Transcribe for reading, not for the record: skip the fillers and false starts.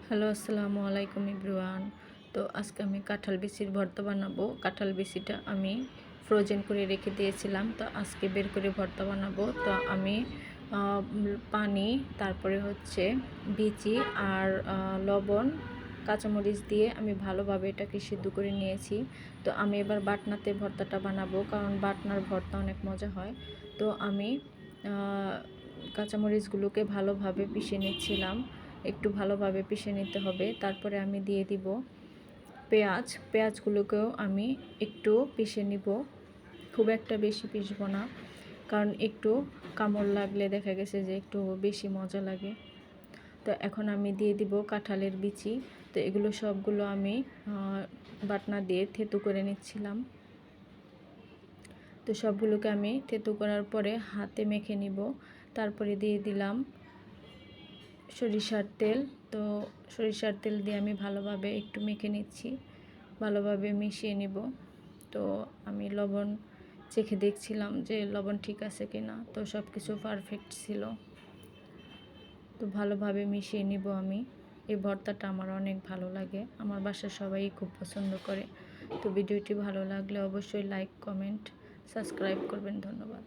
Hello, আসসালামু আলাইকুম everyone. তো আজকে আমি কাঁঠাল বিচির ভর্তা বানাবো। কাঁঠাল বিচিটা আমি ফ্রোজেন করে রেখে দিয়েছিলাম, তো আজকে বের করে ভর্তা বানাবো। তো আমি পানি, তারপরে হচ্ছে বিচি আর লবণ, কাঁচামরিচ দিয়ে আমি ভালোভাবে এটাকে সিদ্ধ করে নিয়েছি। তো আমি এবার বাটনাতে ভর্তাটা বানাবো, কারণ বাটনার ভর্তা অনেক মজা হয়। তো আমি কাঁচামরিচগুলোকে ভালোভাবে পিষে নিচ্ছিলাম। একটু ভালোভাবে পিষে নিতে হবে। তারপরে আমি দিয়ে দিব পেঁয়াজগুলোকেও আমি একটু পিষে নিব, খুব একটা বেশি পিষবো না, কারণ একটু কামড় লাগলে দেখা গেছে যে একটু বেশি মজা লাগে। তো এখন আমি দিয়ে দিব কাঁঠালের বিচি। তো এগুলো সবগুলো আমি বাটনা দিয়ে থেতু করে নিচ্ছিলাম। তো সবগুলোকে আমি থেতু করার পরে হাতে মেখে নিব। তারপরে দিয়ে দিলাম সরিষার তেল। তো সরিষার তেল দিয়ে আমি ভালোভাবে একটু মেখে নিচ্ছি, ভালোভাবে মিশিয়ে নিব। তো আমি লবণ চেখে দেখছিলাম যে লবণ ঠিক আছে কিনা। তো সব কিছু পারফেক্ট ছিল। তো ভালোভাবে মিশিয়ে নিব আমি। এই ভর্তাটা আমার অনেক ভালো লাগে, আমার বাসার সবাই খুব পছন্দ করে। তো ভিডিওটি ভালো লাগলে অবশ্যই লাইক, কমেন্ট, সাবস্ক্রাইব করবেন। ধন্যবাদ।